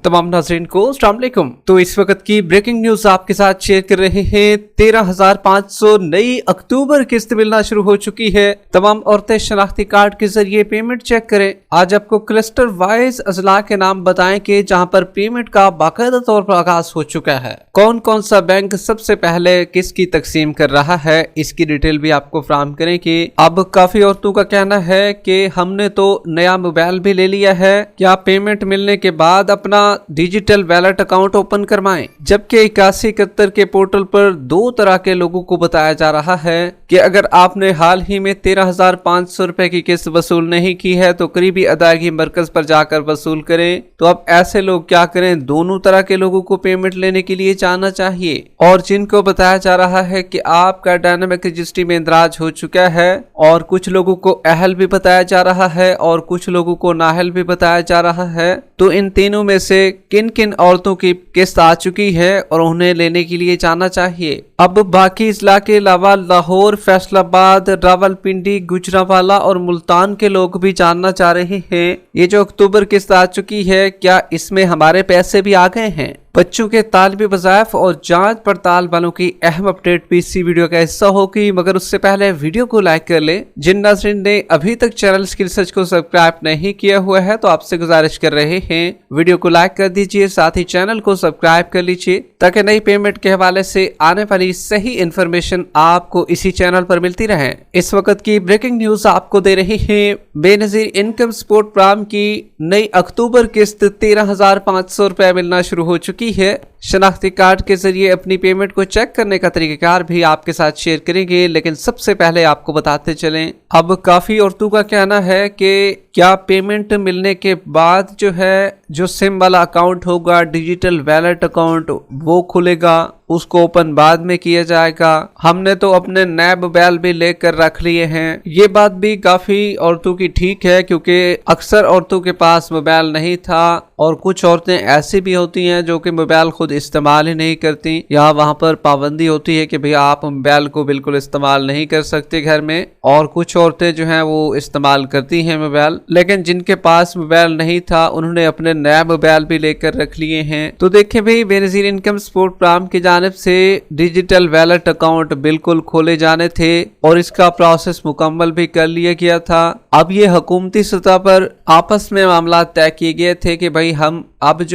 तमाम नाज़रीन को अस्सलाम वालेकुम। तो इस वक्त की ब्रेकिंग न्यूज आपके साथ शेयर कर रहे हैं। 13,500 नई अक्टूबर किस्त मिलना शुरू हो चुकी है। तमाम औरतें शनाख्ती कार्ड के जरिए पेमेंट चेक करें। आज आपको क्लस्टर वाइज अजला के नाम बताएं कि जहां पर पेमेंट का बाकायदा तौर पर आगाज हो चुका है। कौन कौन सा बैंक सबसे पहले किसकी तकसीम कर रहा है, इसकी डिटेल भी आपको फराहम करें। कि अब काफी औरतों का कहना है कि हमने तो नया मोबाइल भी ले लिया है, क्या पेमेंट मिलने के बाद अपना डिजिटल वैलेट अकाउंट ओपन करवाएं। जबकि 8171 के पोर्टल पर दो तरह के लोगों को बताया जा रहा है कि अगर आपने हाल ही में 13,500 रुपए की किस्त वसूल नहीं की है तो करीबी अदायगी मरकज पर जाकर वसूल करें। तो अब ऐसे लोग क्या करें, दोनों तरह के लोगों को पेमेंट लेने के लिए जाना चाहिए। और जिनको बताया जा रहा है कि आपका डायनामिक रजिस्ट्री में इंदराज हो चुका है, और कुछ लोगों को अहल भी बताया जा रहा है और कुछ लोगों को नाहल भी बताया जा रहा है। तो इन तीनों में से किन किन औरतों की किस्त आ चुकी है और उन्हें लेने के लिए जाना चाहिए। अब बाकी इजला के अलावा लाहौर, फैसलाबाद, रावलपिंडी, गुजरांवाला और मुल्तान के लोग भी जानना चाह रहे हैं ये जो अक्टूबर किस्त आ चुकी है, क्या इसमें हमारे पैसे भी आ गए हैं। बच्चों के तालिबी वज़ाइफ और जांच पड़ताल वालों की अहम अपडेट भी इसी वीडियो का हिस्सा होगी, मगर उससे पहले वीडियो को लाइक कर ले। जिन नाज़रीन ने अभी तक चैनल स्किल सर्च को सब्सक्राइब नहीं किया हुआ है तो आपसे गुजारिश कर रहे हैं वीडियो को लाइक कर दीजिए, साथ ही चैनल को सब्सक्राइब कर लीजिए ताकि नई पेमेंट के हवाले से आने वाली सही इन्फॉर्मेशन आपको इसी चैनल पर मिलती रहे। इस वक्त की ब्रेकिंग न्यूज आपको दे रही है। बेनजीर इनकम सपोर्ट प्रोग्राम की नई अक्टूबर किस्त 13,500 रुपए मिलना शुरू हो चुकी है। शनाख्ती कार्ड के जरिए अपनी पेमेंट को चेक करने का तरीकाकार भी आपके साथ शेयर करेंगे, लेकिन सबसे पहले आपको बताते चलें, अब काफी औरतों का कहना है कि क्या पेमेंट मिलने के बाद जो सिम वाला अकाउंट होगा, डिजिटल वैलेट अकाउंट वो खुलेगा, उसको ओपन बाद में किया जाएगा। हमने तो अपने नए मोबाइल भी लेकर रख लिए हैं। ये बात भी काफी औरतों की ठीक है, क्योंकि अक्सर औरतों के पास मोबाइल नहीं था और कुछ औरतें ऐसी भी होती हैं जो कि मोबाइल खुद इस्तेमाल ही नहीं करती, या वहां पर पाबंदी होती है कि भैया आप मोबाइल को बिल्कुल इस्तेमाल नहीं कर सकते घर में। और कुछ औरतें जो हैं वो इस्तेमाल करती हैं मोबाइल, लेकिन जिनके पास मोबाइल नहीं था उन्होंने अपने नया मोबाइल भी लेकर रख लिए हैं। तो देखिए भाई, बेनजीर इनकम सपोर्ट प्रोग्राम की जानिब से डिजिटल वैलेट अकाउंट बिल्कुल खोले जाने थे और इसका प्रोसेस मुकम्मल भी कर लिया गया था। अब ये हुकूमती सतह पर आपस में मामला तय किए गए थे कि भाई हम अब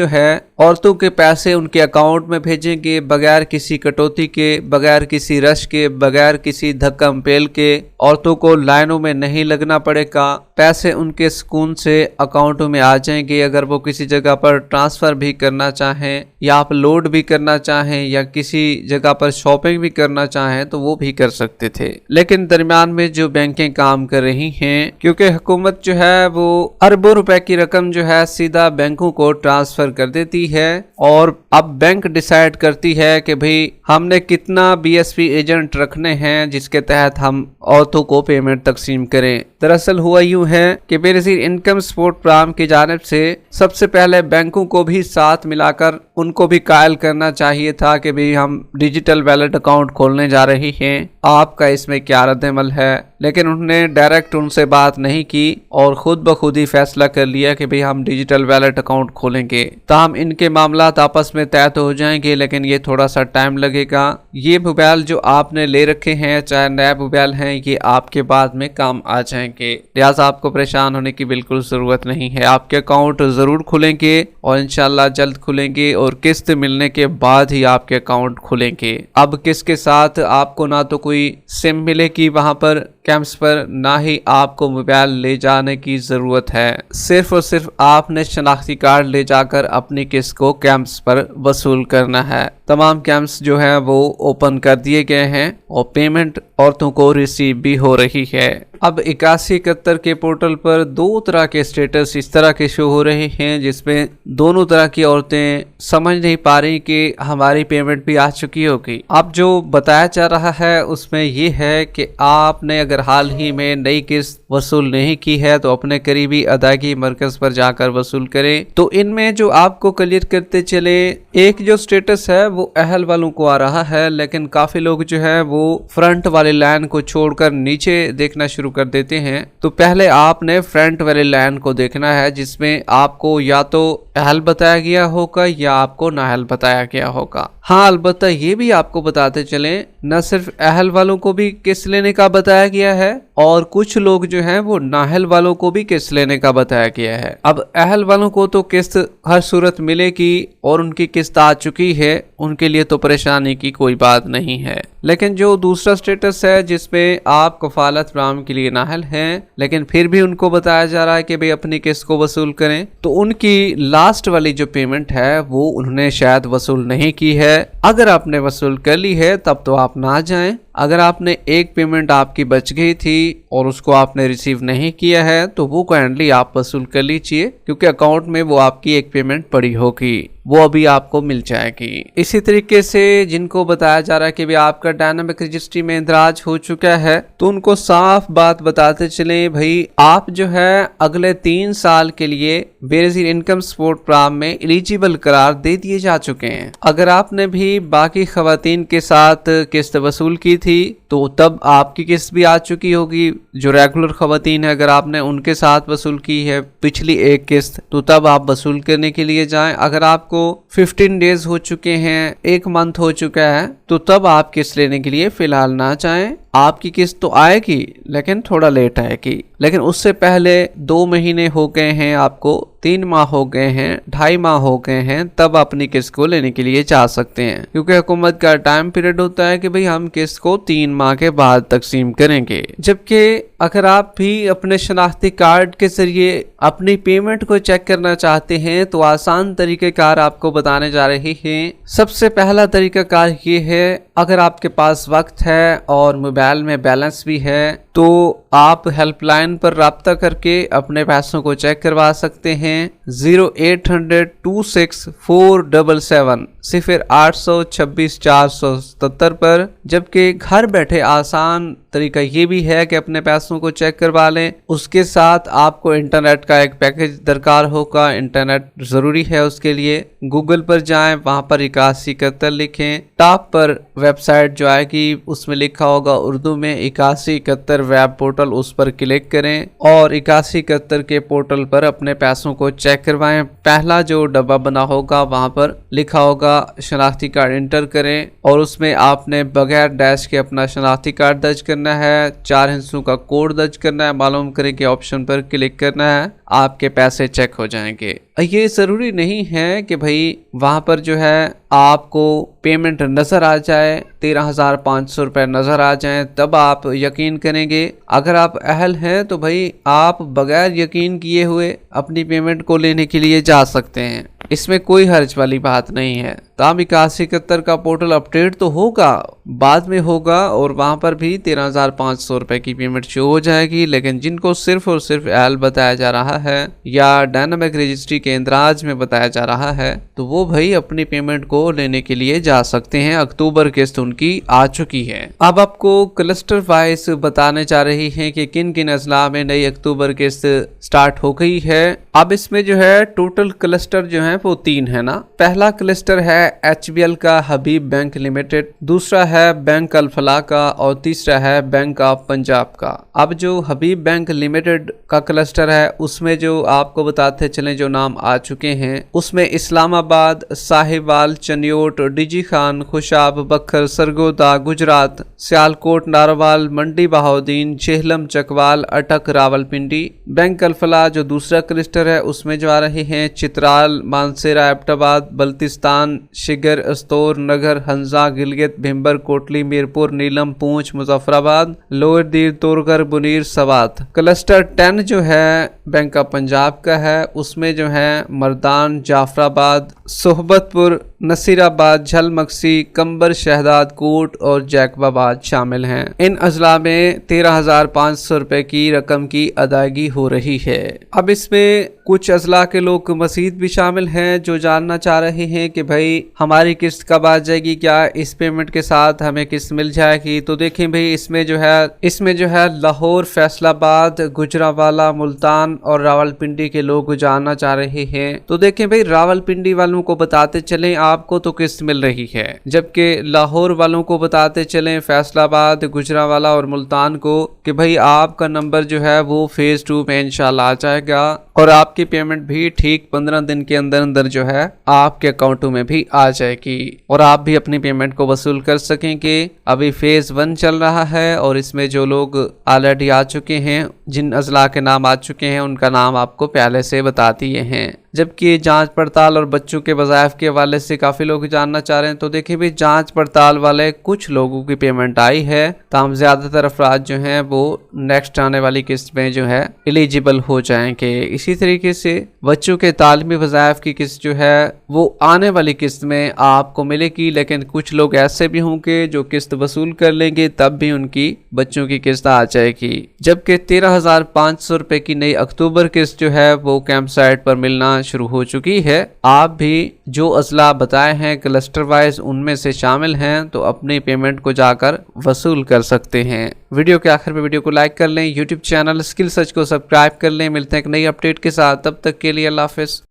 औरतों के पैसे उनके अकाउंट में भेजेंगे बगैर किसी कटौती के, बगैर किसी रश के, बगैर किसी धक्कम पेल के। औरतों को लाइनों में नहीं लगना पड़ेगा, पैसे उनके सुकून से अकाउंटों में आ जाएंगे। अगर वो किसी जगह पर ट्रांसफर भी करना चाहें या अपलोड भी करना चाहें या किसी जगह पर शॉपिंग भी करना चाहें तो वो भी कर सकते थे। लेकिन दरमियान में जो बैंकें काम कर रही हैं, क्योंकि हुकूमत वो अरबों रुपए की रकम सीधा बैंकों को ट्रांसफर कर देती है और अब बैंक डिसाइड करती है कि भाई हमने कितना बीएसपी एजेंट रखने हैं जिसके तहत हम औरतों को पेमेंट तकसीम करें। दरअसल हुआ यूं है कि बेनजीर इनकम सपोर्ट प्रोग्राम की जानिब से सबसे पहले बैंकों को भी साथ मिलाकर उनको भी कायल करना चाहिए था कि भाई हम डिजिटल वैलेट अकाउंट खोलने जा रही हैं, आपका इसमें क्या रद्द-ए-अमल है। लेकिन उन्होंने डायरेक्ट उनसे बात नहीं की और खुद ब खुद ही फैसला कर लिया कि भाई हम डिजिटल वैलेट अकाउंट खोलेंगे। ताहम इनके मामला आपस में तय तो हो जाएंगे, लेकिन ये थोड़ा सा टाइम लगेगा। ये मोबाइल जो आपने ले रखे हैं, चाहे नया मोबाइल हैं, ये आपके बाद में काम आ जाएंगे। लिहाजा आपको परेशान होने की बिल्कुल जरूरत नहीं है। आपके अकाउंट जरूर खुलेंगे और इंशाल्लाह जल्द खुलेंगे और किस्त मिलने के बाद ही आपके अकाउंट खुलेंगे। अब किसके साथ आपको ना तो कोई सिम मिलेगी वहां पर कैंप्स पर, ना ही आपको मोबाइल ले जाने की जरूरत है। सिर्फ और सिर्फ आपने शनाख्ती कार्ड ले जाकर अपनी किस्त को कैंप्स पर वसूल करना है। तमाम कैंप्स वो ओपन कर दिए गए हैं और पेमेंट औरतों को रिसीव भी हो रही है। अब 8171 के पोर्टल पर दो तरह के स्टेटस इस तरह के शो हो रहे हैं जिसमें दोनों तरह की औरतें समझ नहीं पा रही कि हमारी पेमेंट भी आ चुकी होगी। अब जो बताया जा रहा है उसमें ये है कि आपने अगर हाल ही में नई किस्त वसूल नहीं की है तो अपने करीबी अदायगी मरकज पर जाकर वसूल करें। तो इनमें जो आपको क्लियर करते चले, एक जो स्टेटस है वो अहल वालों को आ रहा है, लेकिन काफी लोग जो है वो फ्रंट वाले लाइन को छोड़कर नीचे देखना शुरू कर देते हैं। तो पहले आपने फ्रंट वाले लाइन को देखना है, जिसमें आपको या तो अहल बताया गया होगा या आपको नाअहल बताया गया होगा। हाँ, अलबत्ता ये भी आपको बताते चलें, न सिर्फ अहल वालों को भी किस्त लेने का बताया गया है और कुछ लोग जो हैं वो नाअहल वालों को भी किस्त लेने का बताया गया है। अब अहल वालों को तो किस्त हर सूरत मिलेगी और उनकी किस्त आ चुकी है, उनके लिए तो परेशानी की कोई बात नहीं है। लेकिन जो दूसरा स्टेटस है जिसमें आप कफालत फराहम के लिए नाअहल हैं, लेकिन फिर भी उनको बताया जा रहा है कि भाई अपनी किस्त को वसूल करें, तो उनकी लास्ट वाली जो पेमेंट है वो उन्होंने शायद वसूल नहीं की है। अगर आपने वसूल कर ली है तब तो आप ना जाएं। अगर आपने एक पेमेंट आपकी बच गई थी और उसको आपने रिसीव नहीं किया है तो वो काइंडली आप वसूल कर लीजिए, क्योंकि अकाउंट में वो आपकी एक पेमेंट पड़ी होगी, वो अभी आपको मिल जाएगी। इसी तरीके से जिनको बताया जा रहा है कि भी आपका डायनामिक रजिस्ट्री में इंदराज हो चुका है, तो उनको साफ बात बताते चले, भाई आप जो है अगले 3 साल के लिए बेनजीर इनकम सपोर्ट प्रोग्राम में एलिजिबल करार दे दिए जा चुके हैं। अगर आपने भी बाकी खवातीन के साथ किस्त वसूल की थी तो तब आपकी किस्त भी आ चुकी होगी। जो रेगुलर खवातीन है, अगर आपने उनके साथ वसूल की है पिछली एक किस्त, तो तब आप वसूल करने के लिए जाएं। अगर आपको 15 डेज हो चुके हैं, 1 मंथ हो चुका है, तो तब आप किस्त लेने के लिए फिलहाल ना चाहें। आपकी किस्त तो आएगी लेकिन थोड़ा लेट आएगी। लेकिन उससे पहले 2 महीने हो गए हैं, आपको 3 माह हो गए हैं, 2.5 माह हो गए हैं, तब अपनी किस्त को लेने के लिए जा सकते हैं, क्योंकि हुकूमत का टाइम पीरियड होता है कि भाई हम किस्त को 3 माह के बाद तकसीम करेंगे। जबकि अगर आप भी अपने शनाख्ती कार्ड के जरिए अपनी पेमेंट को चेक करना चाहते हैं तो आसान तरीक़ेकार आपको बताने जा रहे हैं। सबसे पहला तरीक़ाकार ये है, अगर आपके पास वक्त है और मोबाइल में बैलेंस भी है तो आप हेल्पलाइन पर राब्ता करके अपने पैसों को चेक करवा सकते हैं। 0800-26-477 0800-26-477 पर। जबकि घर बैठे आसान तरीका ये भी है कि अपने पैसों को चेक करवा लें। उसके साथ आपको इंटरनेट का एक पैकेज दरकार होगा, इंटरनेट ज़रूरी है उसके लिए। गूगल पर जाएं, वहां पर 8171 लिखें, टॉप पर वेबसाइट जो आएगी उसमें लिखा होगा उर्दू में 8171 वेब पोर्टल, उस पर क्लिक करें और 8171 के पोर्टल पर अपने पैसों को चेक करवाएं। पहला जो डब्बा बना होगा वहां पर लिखा होगा शनाख्ती कार्ड इंटर करें और उसमें आपने बगैर डैश के अपना शनाख्ती कार्ड दर्ज करना है, 4 हिस्सों का कोड दर्ज करना है, मालूम करें कि ऑप्शन पर क्लिक करना है, आपके पैसे चेक हो जाएंगे। ये ज़रूरी नहीं है कि भाई वहाँ पर जो है आपको पेमेंट नज़र आ जाए, 13,500 रुपये नज़र आ जाएं तब आप यकीन करेंगे। अगर आप अहल हैं तो भाई आप बगैर यकीन किए हुए अपनी पेमेंट को लेने के लिए जा सकते हैं, इसमें कोई हर्ज वाली बात नहीं है। ताम 8171 का पोर्टल अपडेट तो होगा, बाद में होगा और वहाँ पर भी 13,500 रुपये की पेमेंट शो हो जाएगी। लेकिन जिनको सिर्फ और सिर्फ अहल बताया जा रहा है या डायनामिक रजिस्ट्री के इंदराज में बताया जा रहा है, तो वो भाई अपनी पेमेंट को लेने के लिए जा सकते हैं। अक्टूबर किस्त उनकी आ चुकी है। अब आपको क्लस्टर वाइज बताने जा रही हैं कि किन किन अजला में नई अक्टूबर किस्त स्टार्ट हो गई है। अब इसमें जो है टोटल क्लस्टर जो है वो 3 है ना। पहला क्लस्टर है HBL का हबीब बैंक लिमिटेड, दूसरा है बैंक अल-फलाह का और तीसरा है बैंक ऑफ पंजाब का। अब जो हबीब बैंक लिमिटेड का क्लस्टर है उसमें जो आपको बताते चले जो नाम आ चुके हैं, उसमें इस्लामाबाद, साहिवाल, चनियोट, डीजी खान, खुशाब, बखर, सरगोदा, गुजरात, सियालकोट, नारवाल, मंडी बहाउद्दीन, चेहलम, चकवाल, अटक, रावलपिंडी। बैंक अल-फलाह जो दूसरा क्लस्टर है उसमें जो आ रहे हैं चित्राल, मानसेरा, एबटाबाद, बल्तिस्तान, शिगर, अस्तौर, नगर, हंजा, गिलगित, भिम्बर, कोटली, मीरपुर, नीलम, पूंछ, मुजफ्फराबाद, लोअर दीर, तोरगर, बुनीर, सवात। क्लस्टर 10 जो है बैंक ऑफ पंजाब का है, उसमें जो है मर्दान, जाफराबाद, सोहबतपुर, नसीराबाद, झलमक्सी, कंबर, शहदाद कोट और जैकबाबाद शामिल हैं। इन अजला में 13,500 रुपए की रकम की अदायगी हो रही है। अब इसमें कुछ अजला के लोग मजीद भी शामिल हैं जो जानना चाह रहे हैं कि भाई हमारी किस्त कब आ जाएगी, क्या इस पेमेंट के साथ हमें किस्त मिल जाएगी। तो देखें भाई इसमें जो है लाहौर, फैसलाबाद, गुजरावाला, मुल्तान और रावलपिंडी के लोग जानना चाह रहे हैं। तो देखें भाई रावलपिंडी वालों को बताते चलें, आपको तो किस्त मिल रही है। जबकि लाहौर वालों को बताते चलें, फैसलाबाद, गुजरांवाला और मुल्तान को, कि भाई आपका नंबर जो है वो फेज 2 में इंशाल्लाह आ जाएगा और आपकी पेमेंट भी ठीक 15 दिन के अंदर अंदर जो है आपके अकाउंटों में भी आ जाएगी और आप भी अपनी पेमेंट को वसूल कर सकेंगे। अभी फेज 1 चल रहा है और इसमें जो लोग ऑलरेडी आ चुके हैं, जिन अजला के नाम आ चुके हैं, उनका नाम आपको पहले से बता दिए हैं। जबकि जांच पड़ताल और बच्चों के वज़ाइफ के हवाले से काफ़ी लोग जानना चाह रहे हैं, तो देखिए भी जांच पड़ताल वाले कुछ लोगों की पेमेंट आई है, ताहम ज़्यादातर अफराद जो हैं वो नेक्स्ट आने वाली किस्त में जो है एलिजिबल हो जाएंगे। इसी तरीके से बच्चों के तालीमी वज़ाइफ की किस्त जो है वो आने वाली किस्त में आपको मिलेगी, लेकिन कुछ लोग ऐसे भी होंगे जो किस्त वसूल कर लेंगे, तब भी उनकी बच्चों की किस्त आ जाएगी। जबकि 13,500 रुपए की नई अक्टूबर किस्त जो है वो कैंप साइट पर मिलना शुरू हो चुकी है। आप भी जो अजला बताए हैं क्लस्टर वाइज उनमें से शामिल हैं तो अपनी पेमेंट को जाकर वसूल कर सकते हैं। वीडियो के आखिर में वीडियो को लाइक कर लें, यूट्यूब चैनल स्किल सर्च को सब्सक्राइब कर लें। मिलते हैं एक नई अपडेट के साथ, तब तक के लिए अल्लाह हाफिज।